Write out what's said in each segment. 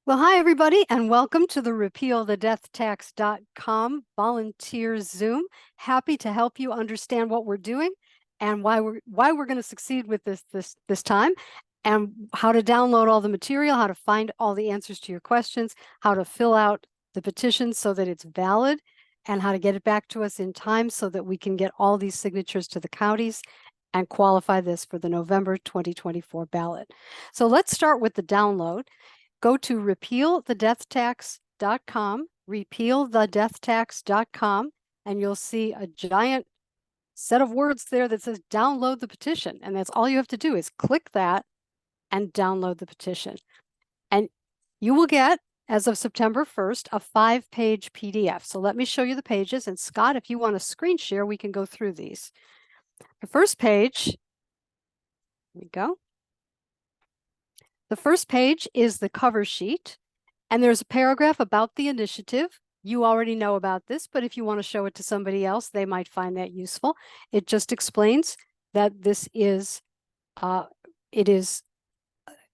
Well, hi, everybody, and welcome to the repealthedeathtax.com volunteer Zoom. Happy to help you understand what we're doing and why we're going to succeed with this time, and how to download all the material, how to find all the answers to your questions, how to fill out the petition so that it's valid, and how to get it back to us in time so that we can get all these signatures to the counties and qualify this for the November 2024 ballot. So let's start with the download. Go to repealthedeathtax.com, repealthedeathtax.com, and you'll see a giant set of words there that says download the petition. And that's all you have to do is click that and download the petition. And you will get, as of September 1st, a 5-page PDF. So let me show you the pages. And Scott, if you want to screen share, we can go through these. The first page, here we go. The first page is the cover sheet, and there's a paragraph about the initiative. You already know about this, but if you want to show it to somebody else, they might find that useful. It just explains that this is, it is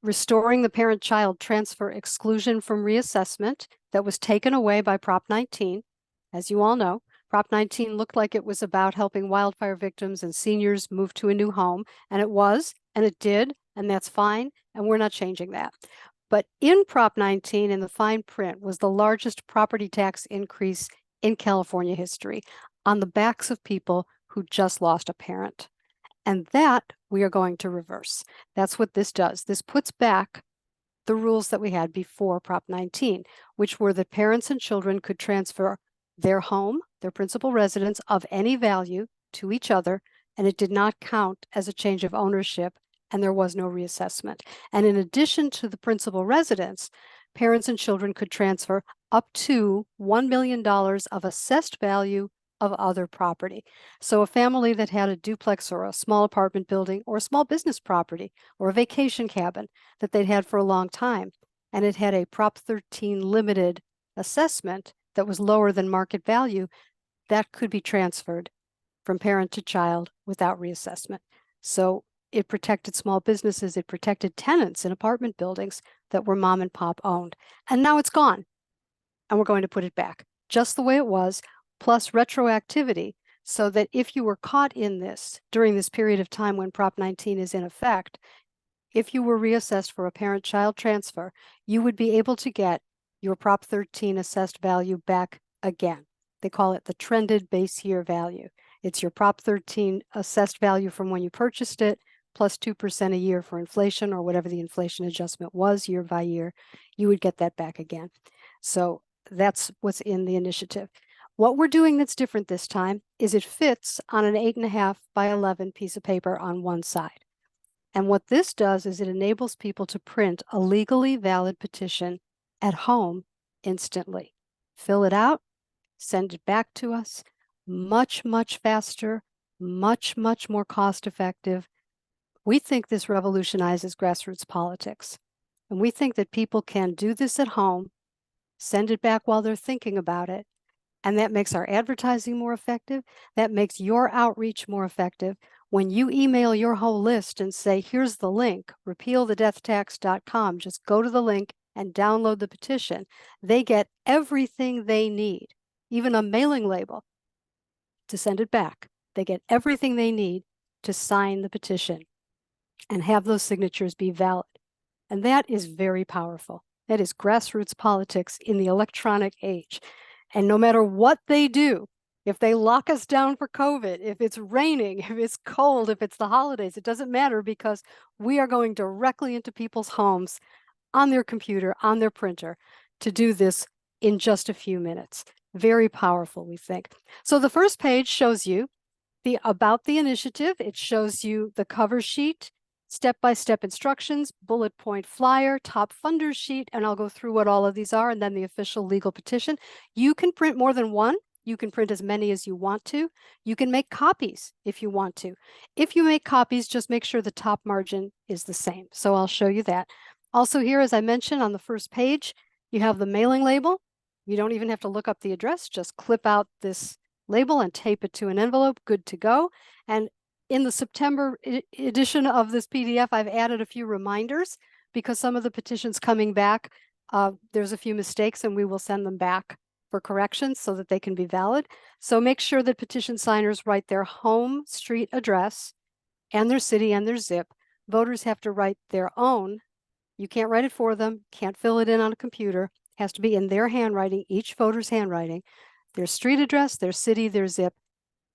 restoring the parent-child transfer exclusion from reassessment that was taken away by Prop 19. As you all know, Prop 19 looked like it was about helping wildfire victims and seniors move to a new home, and it was, and it did, and that's fine, and we're not changing that. But in Prop 19, in the fine print, was the largest property tax increase in California history on the backs of people who just lost a parent. And that we are going to reverse. That's what this does. This puts back the rules that we had before Prop 19, which were that parents and children could transfer their home, their principal residence of any value to each other, and it did not count as a change of ownership, and there was no reassessment. And in addition to the principal residence, parents and children could transfer up to $1 million of assessed value of other property. So a family that had a duplex or a small apartment building or a small business property or a vacation cabin that they'd had for a long time, and it had a Prop 13 limited assessment that was lower than market value, that could be transferred from parent to child without reassessment. So it protected small businesses, it protected tenants in apartment buildings that were mom and pop owned. And now it's gone. And we're going to put it back just the way it was, plus retroactivity, so that if you were caught in this during this period of time when Prop 19 is in effect, if you were reassessed for a parent-child transfer, you would be able to get your Prop 13 assessed value back again. They call it the trended base year value. It's your Prop 13 assessed value from when you purchased it, plus 2% a year for inflation, or whatever the inflation adjustment was year by year. You would get that back again. So that's what's in the initiative. What we're doing that's different this time is it fits on an 8.5 by 11 piece of paper on one side. And what this does is it enables people to print a legally valid petition at home instantly. Fill it out, send it back to us. Much, much faster, much, much more cost effective. We think this revolutionizes grassroots politics. And we think that people can do this at home, send it back while they're thinking about it. And that makes our advertising more effective. That makes your outreach more effective. When you email your whole list and say, here's the link, repealthedeathtax.com, just go to the link and download the petition. They get everything they need, even a mailing label, to send it back. They get everything they need to sign the petition and have those signatures be valid. And that is very powerful. That is grassroots politics in the electronic age. And no matter what they do, if they lock us down for COVID, if it's raining, if it's cold, if it's the holidays, it doesn't matter, because we are going directly into people's homes on their computer, on their printer, to do this in just a few minutes. Very powerful, we think. So the first page shows you about the initiative. It shows you the cover sheet, step-by-step instructions, bullet point flyer, top funders sheet, and I'll go through what all of these are, and then the official legal petition. You can print more than one. You can print as many as you want to. You can make copies if you want to. If you make copies, just make sure the top margin is the same. So I'll show you that. Also here, as I mentioned, on the first page, you have the mailing label. You don't even have to look up the address. Just clip out this label and tape it to an envelope. Good to go. And in the September edition of this PDF, I've added a few reminders, because some of the petitions coming back there's a few mistakes and we will send them back for corrections so that they can be valid. So make sure that petition signers write their home street address and their city and their zip. Voters have to write their own. You can't write it for them, can't fill it in on a computer. It has to be in their handwriting, each voter's handwriting, their street address, their city, their zip,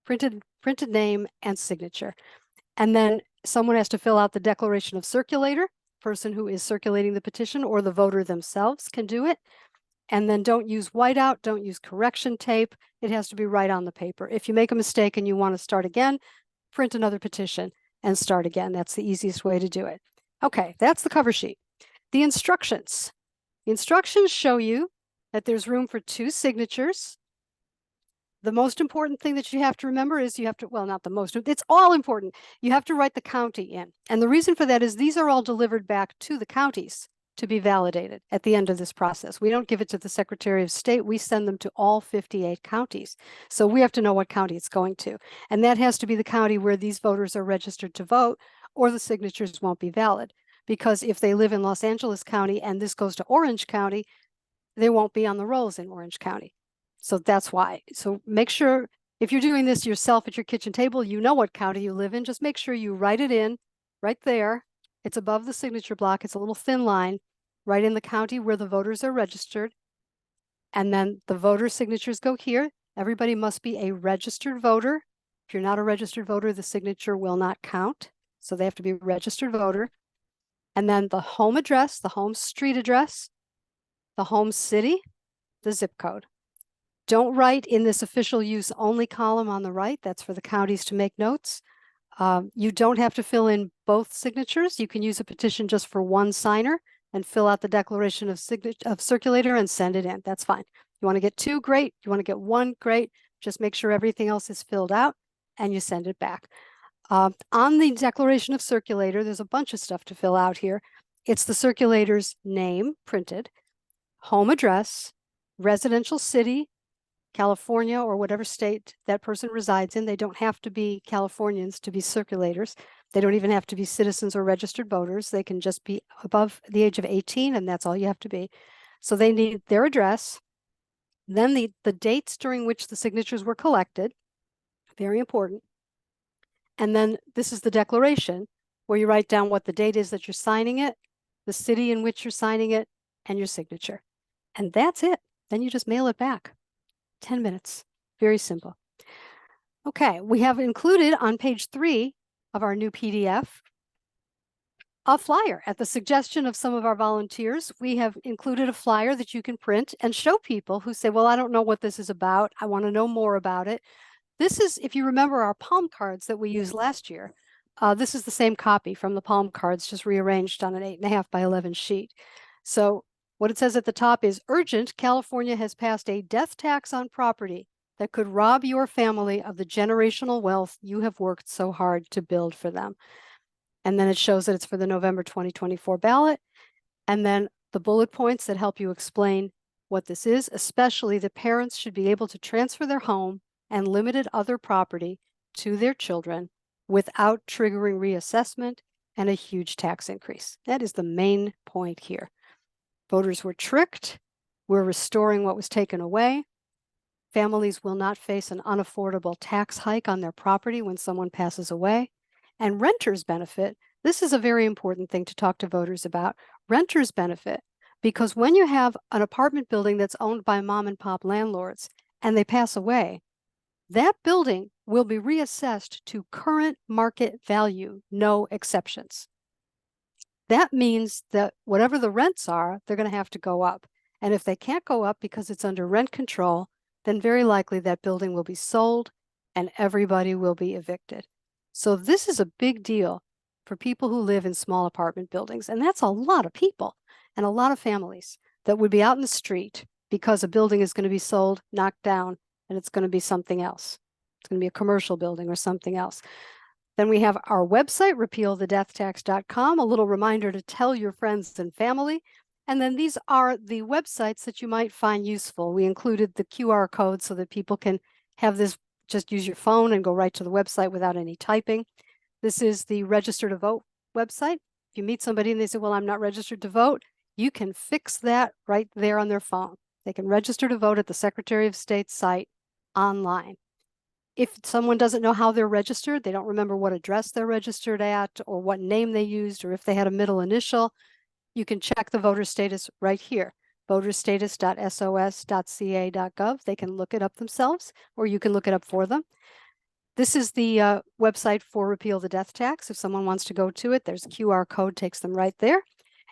printed name and signature. And then someone has to fill out the declaration of circulator. Person who is circulating the petition or the voter themselves can do it. And then don't use whiteout, don't use correction tape. It has to be right on the paper. If you make a mistake and you want to start again, print another petition and start again. That's the easiest way to do it. Okay, that's the cover sheet. The instructions. The instructions show you that there's room for 2 signatures. The most important thing that you have to remember is you have to, well, not the most, it's all important. You have to write the county in. And the reason for that is these are all delivered back to the counties to be validated at the end of this process. We don't give it to the Secretary of State. We send them to all 58 counties. So we have to know what county it's going to. And that has to be the county where these voters are registered to vote, or the signatures won't be valid. Because if they live in Los Angeles County and this goes to Orange County, they won't be on the rolls in Orange County. So that's why. So make sure if you're doing this yourself at your kitchen table, you know what county you live in. Just make sure you write it in right there. It's above the signature block. It's a little thin line right in the county where the voters are registered. And then the voter signatures go here. Everybody must be a registered voter. If you're not a registered voter, the signature will not count. So they have to be a registered voter. And then the home address, the home street address, the home city, the zip code. Don't write in this official use only column on the right. That's for the counties to make notes. You don't have to fill in both signatures. You can use a petition just for one signer and fill out the declaration of circulator and send it in. That's fine. You want to get 2, great. You want to get 1, great. Just make sure everything else is filled out and you send it back. On the declaration of circulator, there's a bunch of stuff to fill out here. It's the circulator's name printed, home address, residential city, California or whatever state that person resides in. They don't have to be Californians to be circulators. They don't even have to be citizens or registered voters. They can just be above the age of 18, and that's all you have to be. So they need their address, then the dates during which the signatures were collected, very important. And then this is the declaration where you write down what the date is that you're signing it, the city in which you're signing it, and your signature. And that's it. Then you just mail it back. 10 minutes. Very simple. Okay, we have included on page 3 of our new PDF a flyer. At the suggestion of some of our volunteers, we have included a flyer that you can print and show people who say, well, I don't know what this is about. I want to know more about it. This is, if you remember our palm cards that we used last year, this is the same copy from the palm cards, just rearranged on an 8.5 by 11 sheet. So what it says at the top is urgent. California has passed a death tax on property that could rob your family of the generational wealth you have worked so hard to build for them. And then it shows that it's for the November 2024 ballot. And then the bullet points that help you explain what this is, especially that parents should be able to transfer their home and limited other property to their children without triggering reassessment and a huge tax increase. That is the main point here. Voters were tricked. We're restoring what was taken away. Families will not face an unaffordable tax hike on their property when someone passes away. And renters benefit. This is a very important thing to talk to voters about. Renters benefit because when you have an apartment building that's owned by mom and pop landlords and they pass away, that building will be reassessed to current market value, no exceptions. That means that whatever the rents are, they're going to have to go up. And if they can't go up because it's under rent control, then very likely that building will be sold and everybody will be evicted. So this is a big deal for people who live in small apartment buildings. And that's a lot of people and a lot of families that would be out in the street because a building is going to be sold, knocked down, and it's going to be something else. It's going to be a commercial building or something else. Then we have our website, repealthedeathtax.com, a little reminder to tell your friends and family. And then these are the websites that you might find useful. We included the QR code so that people can have this, just use your phone and go right to the website without any typing. This is the Register to Vote website. If you meet somebody and they say, well, I'm not registered to vote, you can fix that right there on their phone. They can register to vote at the Secretary of State's site online. If someone doesn't know how they're registered, they don't remember what address they're registered at or what name they used, or if they had a middle initial, you can check the voter status right here, voterstatus.sos.ca.gov. They can look it up themselves, or you can look it up for them. This is the website for Repeal the Death Tax. If someone wants to go to it, there's a QR code, takes them right there.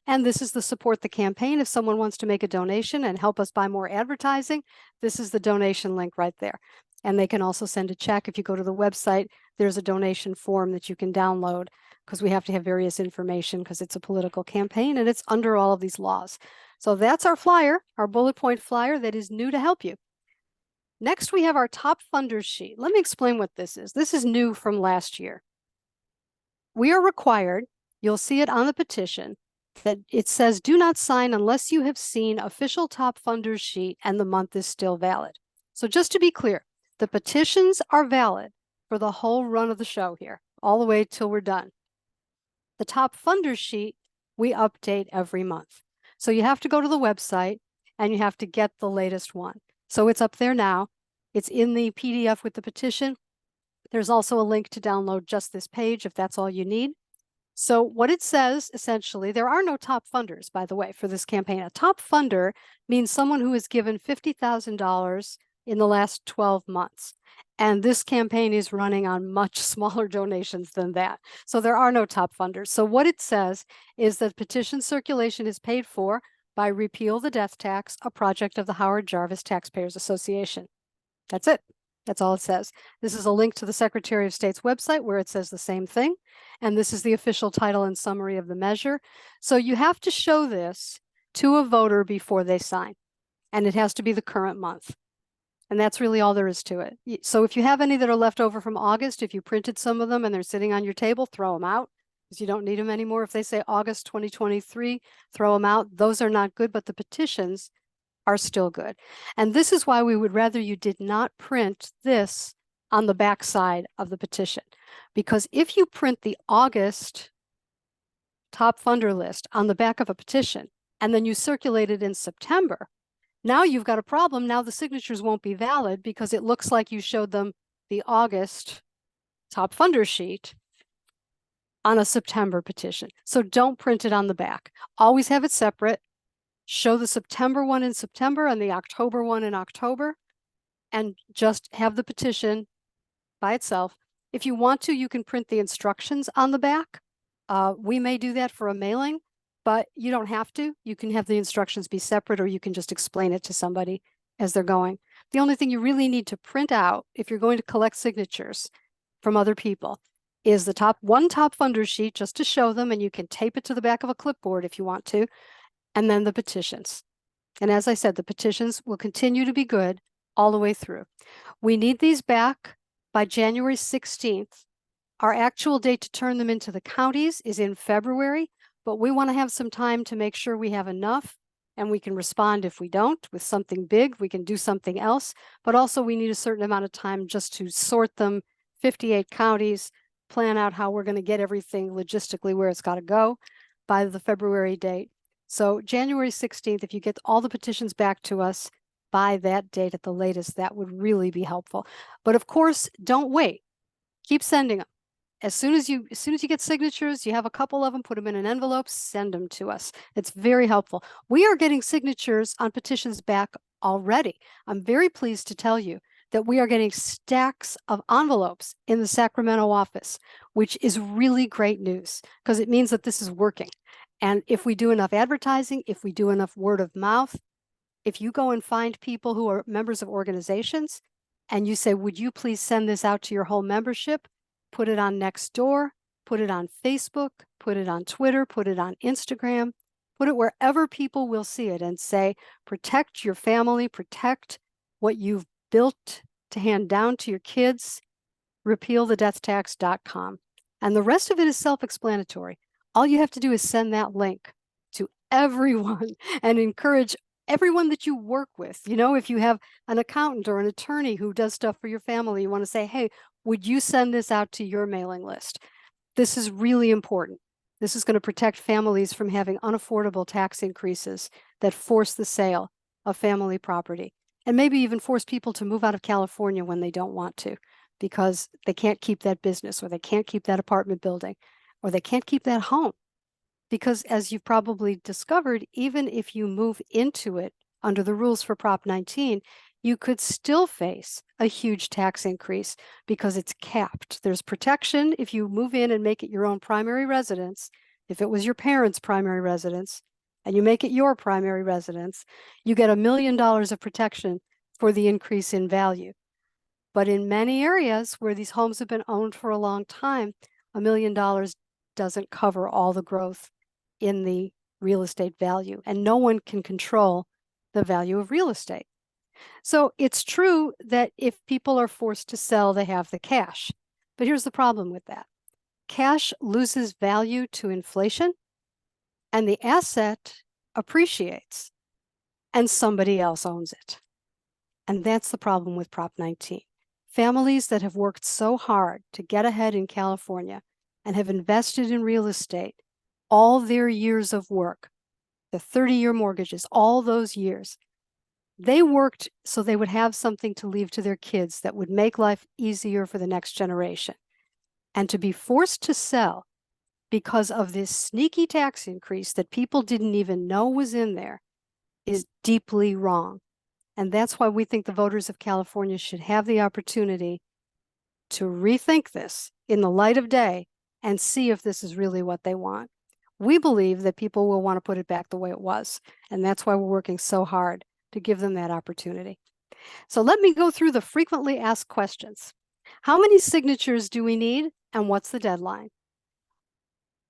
And this is the support the campaign. If someone wants to make a donation and help us buy more advertising, this is the donation link right there. And they can also send a check. If you go to the website, there's a donation form that you can download, because we have to have various information because it's a political campaign and it's under all of these laws. So that's our flyer, our bullet point flyer that is new to help you. Next, we have our top funders sheet. Let me explain what this is. This is new from last year. We are required, you'll see it on the petition, that it says do not sign unless you have seen official top funders sheet and the month is still valid. So just to be clear, the petitions are valid for the whole run of the show here, all the way till we're done. The top funders sheet, we update every month. So you have to go to the website and you have to get the latest one. So it's up there now. It's in the PDF with the petition. There's also a link to download just this page if that's all you need. So what it says, essentially, there are no top funders, by the way, for this campaign. A top funder means someone who has given $50,000 in the last 12 months. And this campaign is running on much smaller donations than that. So there are no top funders. So what it says is that petition circulation is paid for by Repeal the Death Tax, a project of the Howard Jarvis Taxpayers Association. That's it. That's all it says. This is a link to the Secretary of State's website where it says the same thing. And this is the official title and summary of the measure. So you have to show this to a voter before they sign. And it has to be the current month. And that's really all there is to it. So if you have any that are left over from August, if you printed some of them and they're sitting on your table, throw them out, because you don't need them anymore. If they say August 2023, throw them out. Those are not good, but the petitions are still good. And this is why we would rather you did not print this on the back side of the petition. Because if you print the August top funder list on the back of a petition, and then you circulate it in September, now you've got a problem. Now the signatures won't be valid because it looks like you showed them the August top funder sheet on a September petition. So don't print it on the back. Always have it separate. Show the September one in September and the October one in October, and just have the petition by itself. If you want to, you can print the instructions on the back. We may do that for a mailing, but you don't have to. You can have the instructions be separate, or you can just explain it to somebody as they're going. The only thing you really need to print out if you're going to collect signatures from other people is the top funder sheet, just to show them, and you can tape it to the back of a clipboard if you want to, and then the petitions. And as I said, the petitions will continue to be good all the way through. We need these back by January 16th. Our actual date to turn them into the counties is in February, but we want to have some time to make sure we have enough, and we can respond if we don't with something big. We can do something else, but also we need a certain amount of time just to sort them, 58 counties, plan out how we're going to get everything logistically where it's got to go by the February date. So January 16th, if you get all the petitions back to us by that date at the latest, that would really be helpful. But of course, don't wait. Keep sending them. As soon as you get signatures, you have a couple of them, put them in an envelope, send them to us. It's very helpful. We are getting signatures on petitions back already. I'm very pleased to tell you that we are getting stacks of envelopes in the Sacramento office, which is really great news because it means that this is working. And if we do enough advertising, if we do enough word of mouth, if you go and find people who are members of organizations and you say, would you please send this out to your whole membership, put it on Nextdoor, put it on Facebook, put it on Twitter, put it on Instagram, put it wherever people will see it, and say, protect your family, protect what you've built to hand down to your kids, repealthedeathtax.com. And the rest of it is self-explanatory. All you have to do is send that link to everyone and encourage everyone that you work with. You know, if you have an accountant or an attorney who does stuff for your family, you want to say, hey, would you send this out to your mailing list? This is really important. This is going to protect families from having unaffordable tax increases that force the sale of family property, and maybe even force people to move out of California when they don't want to, because they can't keep that business, or they can't keep that apartment building, or they can't keep that home. Because as you've probably discovered, even if you move into it under the rules for Prop 19, you could still face a huge tax increase because it's capped. There's protection if you move in and make it your own primary residence. If it was your parents' primary residence and you make it your primary residence, you get $1 million of protection for the increase in value. But in many areas where these homes have been owned for a long time, $1 million doesn't cover all the growth in the real estate value, and no one can control the value of real estate. So it's true that if people are forced to sell, they have the cash. But here's the problem with that. Cash loses value to inflation, and the asset appreciates, and somebody else owns it. And that's the problem with Prop 19. Families that have worked so hard to get ahead in California and have invested in real estate all their years of work, the 30-year mortgages, all those years, they worked so they would have something to leave to their kids that would make life easier for the next generation. And to be forced to sell because of this sneaky tax increase that people didn't even know was in there is deeply wrong. And that's why we think the voters of California should have the opportunity to rethink this in the light of day and see if this is really what they want. We believe that people will want to put it back the way it was, and that's why we're working so hard to give them that opportunity. So let me go through the frequently asked questions. How many signatures do we need, and what's the deadline?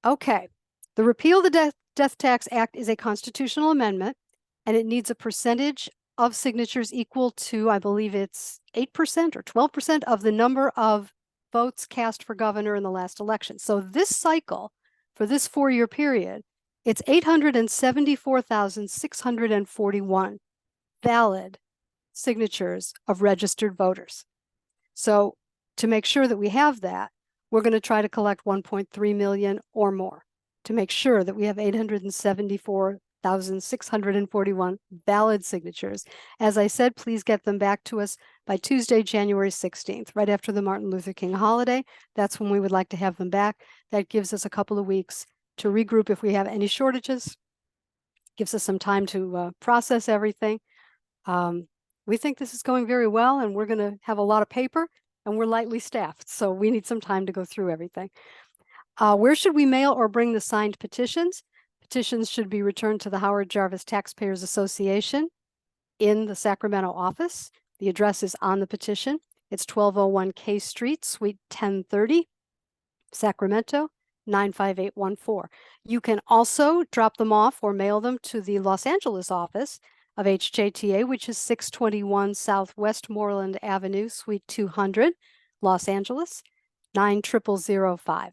Okay, the Repeal the Death Tax Act is a constitutional amendment, and it needs a percentage of signatures equal to, I believe it's 8% or 12% of the number of votes cast for governor in the last election. So this cycle, for this 4-year period, it's 874,641 valid signatures of registered voters. So to make sure that we have that, we're going to try to collect 1.3 million or more to make sure that we have 874,641 valid signatures. As I said, please get them back to us by Tuesday, January 16th, right after the Martin Luther King holiday. That's when we would like to have them back. That gives us a couple of weeks to regroup if we have any shortages. Gives us some time to process everything. We think this is going very well, and we're going to have a lot of paper, and we're lightly staffed, so we need some time to go through everything. Where should we mail or bring the signed petitions? Petitions should be returned to the Howard Jarvis Taxpayers Association in the Sacramento office. The address is on the petition. It's 1201 K Street, Suite 1030, Sacramento, 95814. You can also drop them off or mail them to the Los Angeles office of HJTA, which is 621 South Westmoreland Avenue, Suite 200, Los Angeles, 90005.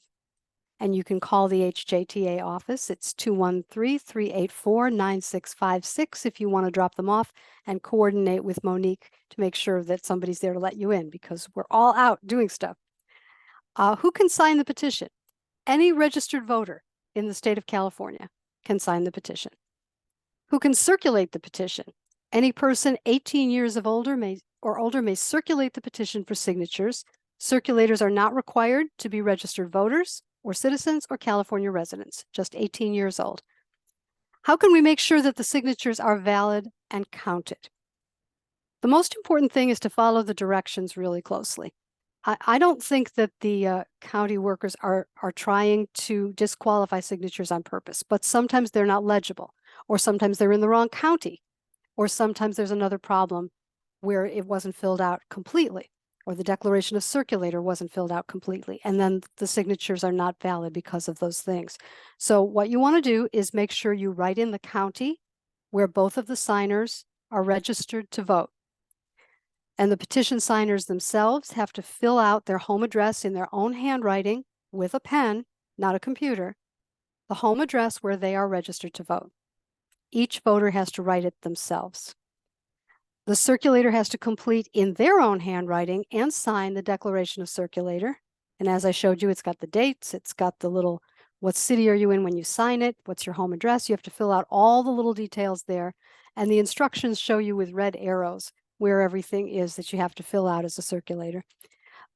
And you can call the HJTA office. It's 213-384-9656 if you want to drop them off and coordinate with Monique to make sure that somebody's there to let you in, because we're all out doing stuff. Who can sign the petition? Any registered voter in the state of California can sign the petition. Who can circulate the petition? Any person 18 years of older may circulate the petition for signatures. Circulators are not required to be registered voters or citizens or California residents, just 18 years old. How can we make sure that the signatures are valid and counted? The most important thing is to follow the directions really closely. I don't think that the county workers are trying to disqualify signatures on purpose, but sometimes they're not legible, or sometimes they're in the wrong county, or sometimes there's another problem where it wasn't filled out completely, or the declaration of circulator wasn't filled out completely, and then the signatures are not valid because of those things. So what you want to do is make sure you write in the county where both of the signers are registered to vote. And the petition signers themselves have to fill out their home address in their own handwriting with a pen, not a computer, the home address where they are registered to vote. Each voter has to write it themselves. The circulator has to complete in their own handwriting and sign the declaration of circulator. And as I showed you, it's got the dates, it's got the little What city are you in when you sign it? What's your home address? You have to fill out all the little details there. And the instructions show you with red arrows where everything is that you have to fill out as a circulator.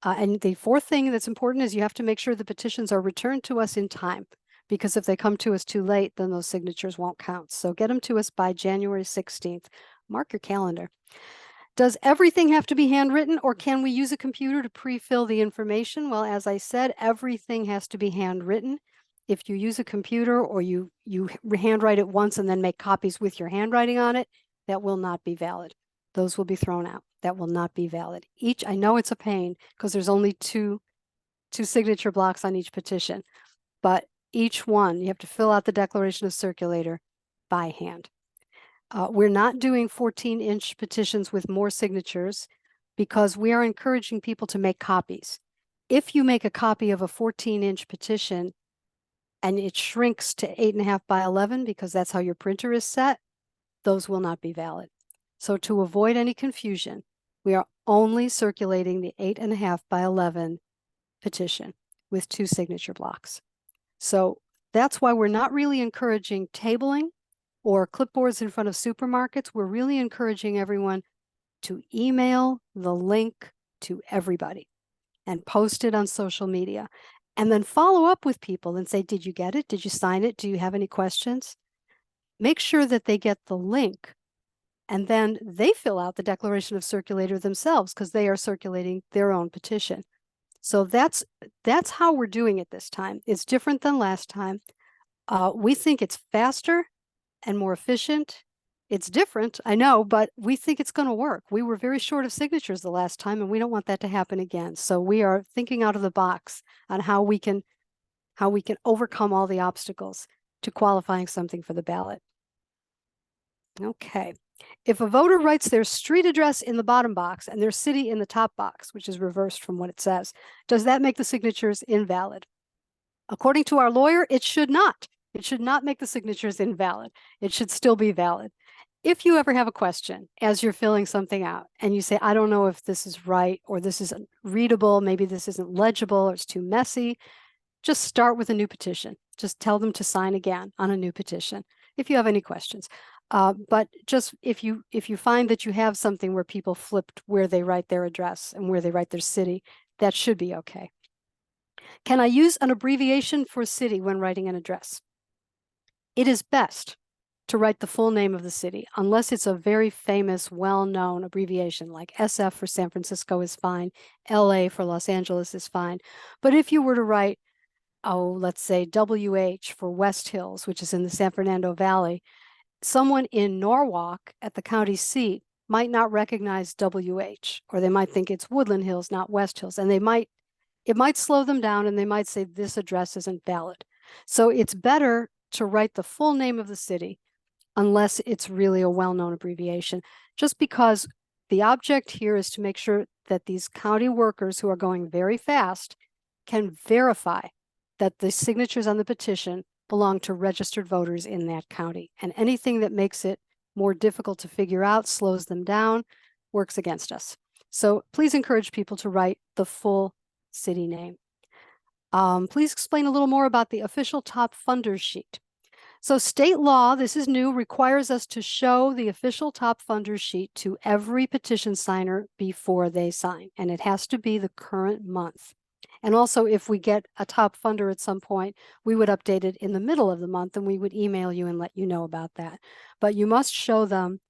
And the fourth thing that's important is you have to make sure the petitions are returned to us in time, because if they come to us too late, then those signatures won't count. So get them to us by January 16th. Mark your calendar. Does everything have to be handwritten, or can we use a computer to pre-fill the information? Well, as I said, everything has to be handwritten. If you use a computer or you handwrite it once and then make copies with your handwriting on it, that will not be valid. Those will be thrown out. That will not be valid. I know it's a pain because there's only two signature blocks on each petition, but each one, you have to fill out the declaration of circulator by hand. We're not doing 14-inch petitions with more signatures because we are encouraging people to make copies. If you make a copy of a 14-inch petition and it shrinks to 8.5 by 11 because that's how your printer is set, those will not be valid. So to avoid any confusion, we are only circulating the 8.5 by 11 petition with 2 signature blocks. So that's why we're not really encouraging tabling or clipboards in front of supermarkets. We're really encouraging everyone to email the link to everybody and post it on social media, and then follow up with people and say, did you get it? Did you sign it? Do you have any questions? Make sure that they get the link, and then they fill out the declaration of circulator themselves because they are circulating their own petition. So that's how we're doing it this time. It's different than last time. We think it's faster and more efficient. It's different, I know, but we think it's going to work. We were very short of signatures the last time, and we don't want that to happen again. So we are thinking out of the box on how we can overcome all the obstacles to qualifying something for the ballot. Okay. If a voter writes their street address in the bottom box and their city in the top box, which is reversed from what it says, does that make the signatures invalid? According to our lawyer, it should not. It should not make the signatures invalid. It should still be valid. If you ever have a question as you're filling something out and you say, I don't know if this is right, or this isn't readable, maybe this isn't legible, or it's too messy, just start with a new petition. Just tell them to sign again on a new petition if you have any questions. But just if you find that you have something where people flipped where they write their address and where they write their city, that should be okay. Can I use an abbreviation for city when writing an address? It is best to write the full name of the city, unless it's a very famous, well-known abbreviation, like SF for San Francisco is fine, LA for Los Angeles is fine. But if you were to write, let's say WH for West Hills, which is in the San Fernando Valley, someone in Norwalk at the county seat might not recognize WH, or they might think it's Woodland Hills, not West Hills, and it might slow them down, and they might say this address isn't valid. So it's better to write the full name of the city unless it's really a well-known abbreviation, just because the object here is to make sure that these county workers who are going very fast can verify that the signatures on the petition belong to registered voters in that county. And anything that makes it more difficult to figure out, slows them down, works against us. So please encourage people to write the full city name. Please explain a little more about the official top funders sheet. So state law, this is new, requires us to show the official top funders sheet to every petition signer before they sign, and it has to be the current month. And also, if we get a top funder at some point, we would update it in the middle of the month, and we would email you and let you know about that. But you must show them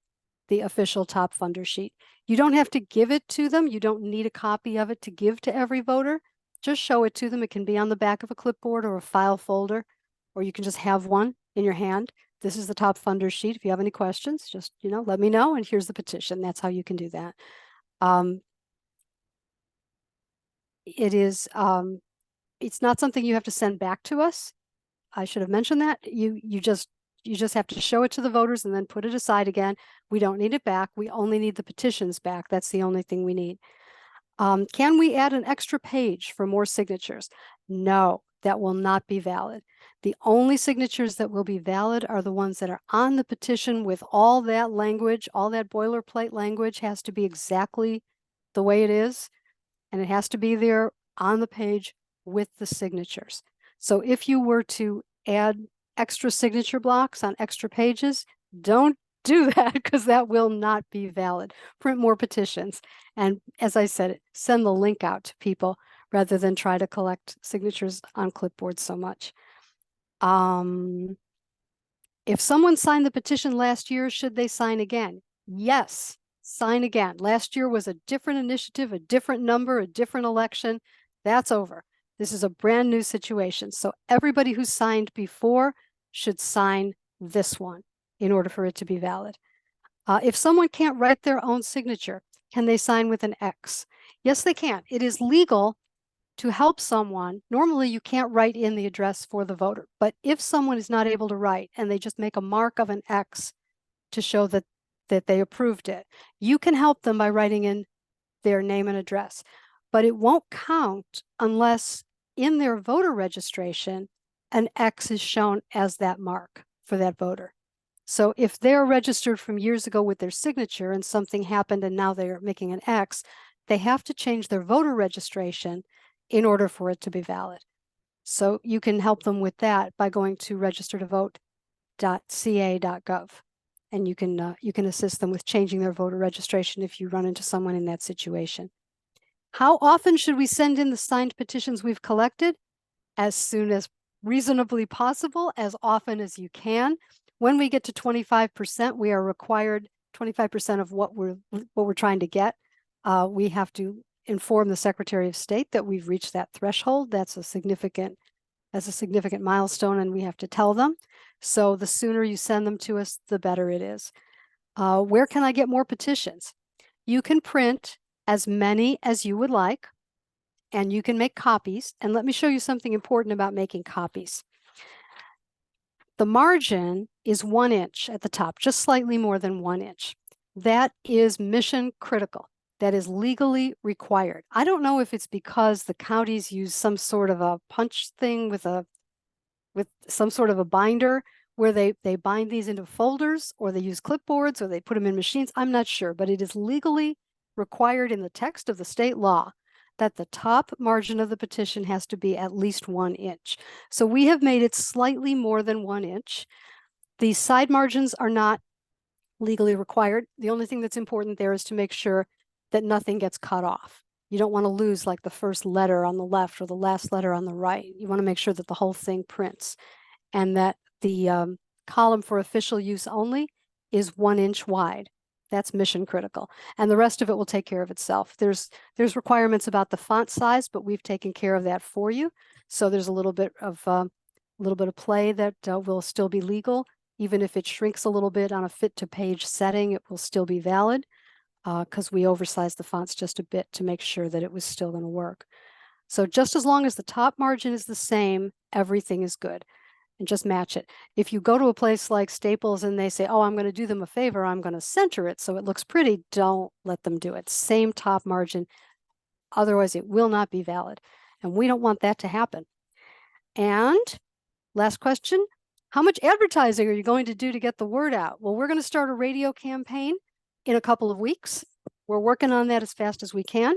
the official top funder sheet. You don't have to give it to them. You don't need a copy of it to give to every voter. Just show it to them. It can be on the back of a clipboard or a file folder, or you can just have one in your hand. This is the top funder sheet. If you have any questions, just, let me know, and here's the petition. That's how you can do that. It's not something you have to send back to us. I should have mentioned that. You just have to show it to the voters and then put it aside again. We don't need it back. We only need the petitions back. That's the only thing we need. Can we add an extra page for more signatures? No, that will not be valid. The only signatures that will be valid are the ones that are on the petition with all that language, all that boilerplate language has to be exactly the way it is, and it has to be there on the page with the signatures. So if you were to add extra signature blocks on extra pages, don't do that because that will not be valid. Print more petitions. And as I said, send the link out to people rather than try to collect signatures on clipboard so much. If someone signed the petition last year, should they sign again? Yes, sign again. Last year was a different initiative, a different number, a different election. That's over. This is a brand new situation. So everybody who signed before should sign this one in order for it to be valid. If someone can't write their own signature, can they sign with an X? Yes, they can. It is legal to help someone. Normally you can't write in the address for the voter, but if someone is not able to write and they just make a mark of an X to show that they approved it, you can help them by writing in their name and address, but it won't count unless in their voter registration an X is shown as that mark for that voter. So if they're registered from years ago with their signature and something happened and now they're making an X, they have to change their voter registration in order for it to be valid. So you can help them with that by going to registertovote.ca.gov, and you can assist them with changing their voter registration if you run into someone in that situation. How often should we send in the signed petitions we've collected? As soon as reasonably possible, as often as you can. When we get to 25%, we are required 25% of what we're trying to get. We have to inform the Secretary of State that we've reached that threshold. That's a significant milestone, and we have to tell them. So the sooner you send them to us, the better it is. Where can I get more petitions? You can print as many as you would like, and you can make copies. And let me show you something important about making copies. The margin is 1 inch at the top, just slightly more than 1 inch. That is mission critical. That is legally required. I don't know if it's because the counties use some sort of a punch thing with some sort of a binder where they bind these into folders, or they use clipboards, or they put them in machines. I'm not sure, but it is legally required in the text of the state law that the top margin of the petition has to be at least 1 inch. So we have made it slightly more than 1 inch. The side margins are not legally required. The only thing that's important there is to make sure that nothing gets cut off. You don't want to lose like the first letter on the left or the last letter on the right. You want to make sure that the whole thing prints, and that the column for official use only is 1 inch wide. That's mission critical. And the rest of it will take care of itself. There's requirements about the font size, but we've taken care of that for you. So there's a little bit of play that will still be legal. Even if it shrinks a little bit on a fit to page setting, it will still be valid, because we oversized the fonts just a bit to make sure that it was still going to work. So just as long as the top margin is the same, everything is good. And just match it. If you go to a place like Staples and they say, oh, I'm going to do them a favor, I'm going to center it so it looks pretty, don't let them do it. Same top margin. Otherwise, it will not be valid. And we don't want that to happen. And last question, how much advertising are you going to do to get the word out? Well, we're going to start a radio campaign in a couple of weeks. We're working on that as fast as we can.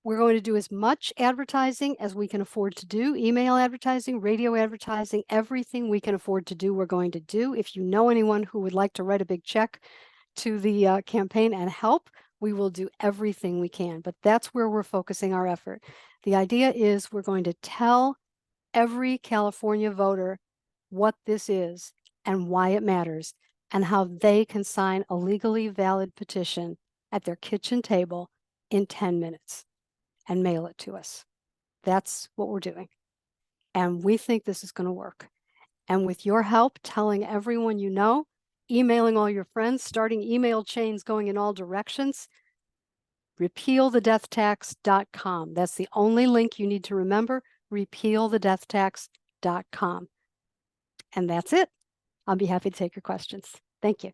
We're going to do as much advertising as we can afford to do. Email advertising, radio advertising, everything we can afford to do, we're going to do. If you know anyone who would like to write a big check to the campaign and help, we will do everything we can. But that's where we're focusing our effort. The idea is we're going to tell every California voter what this is and why it matters, and how they can sign a legally valid petition at their kitchen table in 10 minutes. And mail it to us. That's what we're doing. And we think this is going to work. And with your help, telling everyone you know, emailing all your friends, starting email chains going in all directions, repealthedeathtax.com. That's the only link you need to remember, repealthedeathtax.com. And that's it. I'll be happy to take your questions. Thank you.